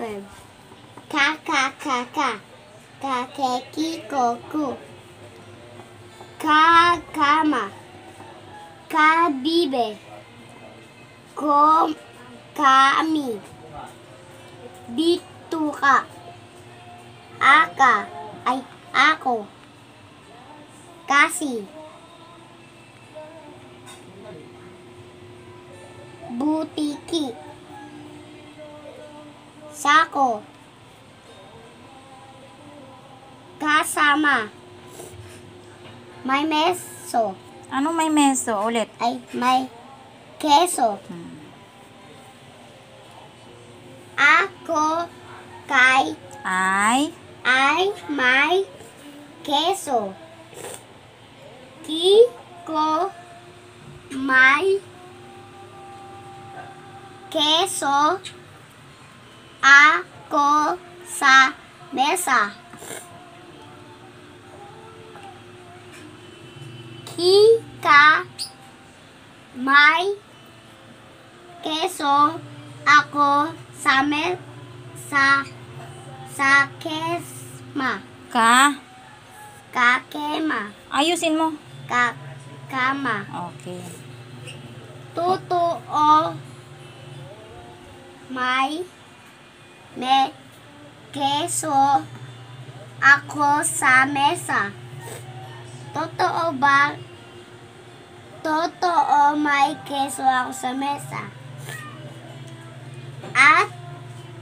12. Ka. Kakeki koku. Kama. Kabibe. Kami. Dito ka. Ako. Kasi. Butiki. Sako. Kasama. May meso. Ano may meso? Ulit. May keso. Ako may keso. Kiko may keso. Ako sa mesa. Kika may keso. Ako sa kesma. Kakema. Ayusin mo. Kama. Okay. Totoo may keso. Ako sa mesa. Totoo ba? Totoo may keso ako sa mesa. At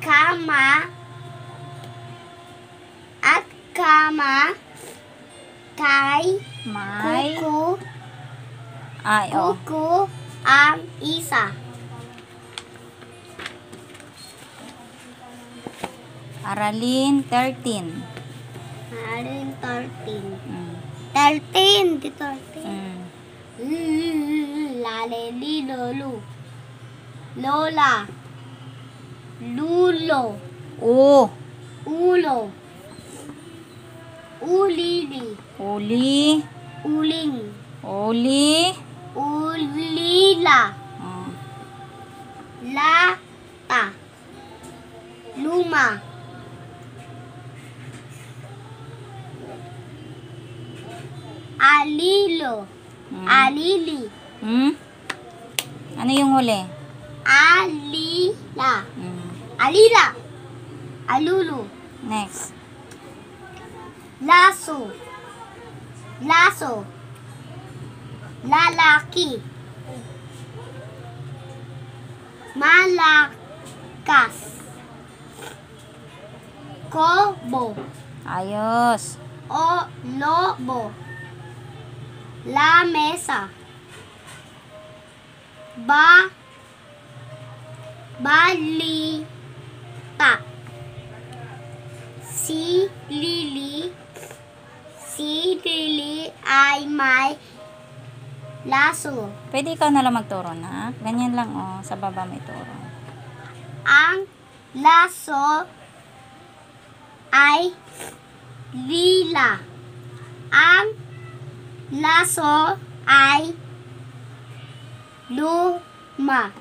kama kay May. kuko Oh. kuko ang isa. Aralin 13. Aralin 13. Mm. 13. Di 13. Mm. Laleli lolo. Lola. Lulo. Ulo. Ulili. Uli. Uling. Uli. Ulila. Oh. Lata. Luma. Alilo. Alili. Ano yung huli? Alila. Alila. Alulu. Next. Laso. Lalaki. Malakas. Kobo. Ayos. Lobo. Lamesa. Balita. Si Lili ay may laso. Pwede ikaw na lang magturo na. Ganyan lang sa baba may turo. Ang laso ay lila. Ang laso ay luma.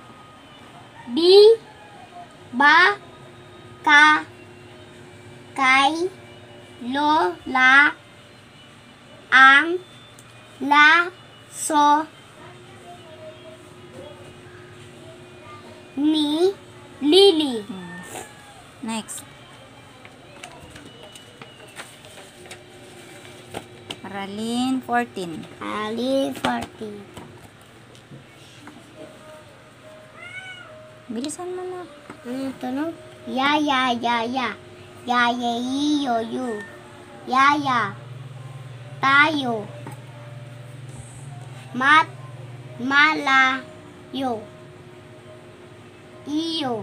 Kay Lola ang laso ni Lily. Next. Aralin 14. Aralin 14. Bilisan mo na. Ito no? Ya. Ya, yu. Yaya. Tayo. Malayo. Iyo.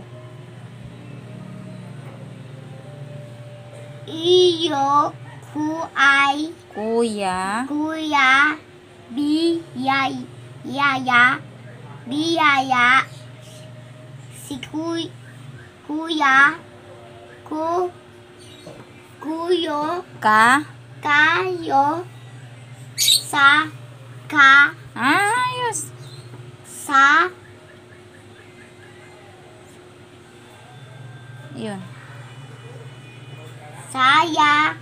Kuya. Biyaya. Si kuya. Kuyo. Kayo. Ayos. Sa. Yun. saya,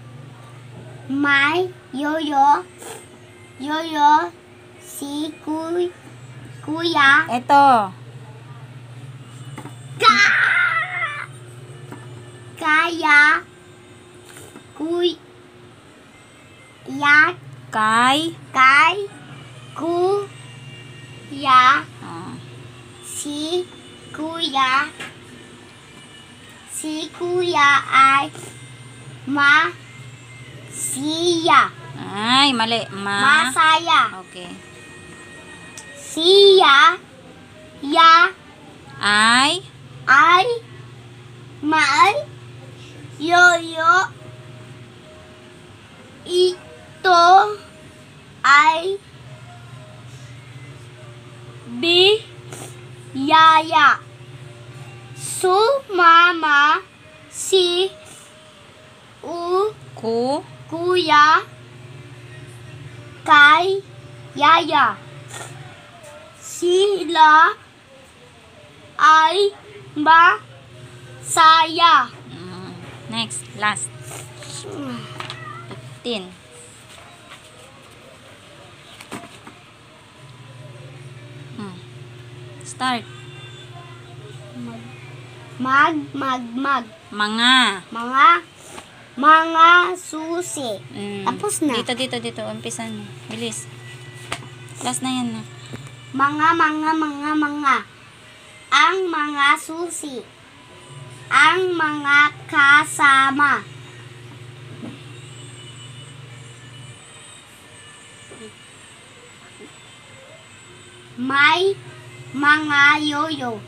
may, yoyo, si kuya, Ito. kaya, kuya, Kay. kuya, Oh. si kuya ay siya. Ay, mali. Masaya. Okay. Siya Ay. may yoyo ito ay biyaya. Sumama si kuya kay yaya. Sila ay masaya. Next. Last. 15. Start. Mag. Mga susi. Tapos na. Dito. Umpisan mo. Bilis. Last na yan na. Mga. Ang mga susi. Ang mga kasama. May mga yoyo.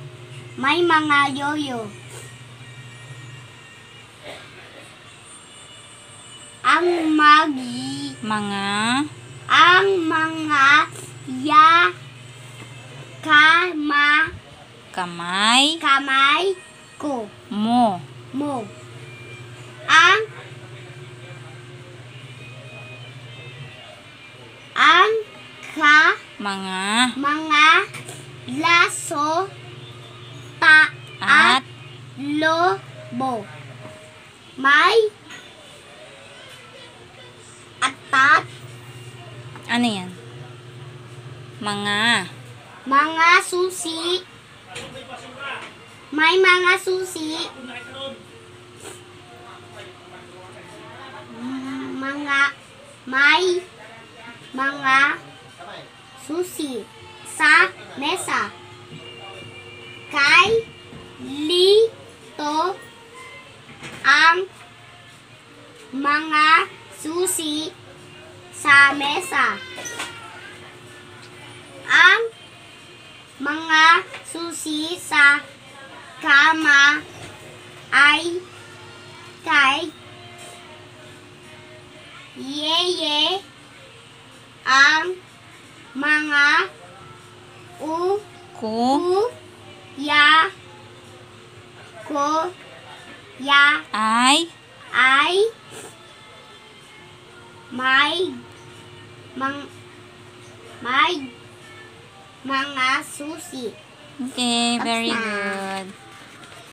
Ang mga kamay ko. Mo. Ang Mga. laso At. lobo. May atat. Ano yan? Mga Susi. May mga susi. May mga susi sa mesa. Kay lito ang mga susi sa mesa. Ang mga susi sa kama ay kay yeye. Ang mga kuya Ay. may mga susi. Okay, very Tapos na. good.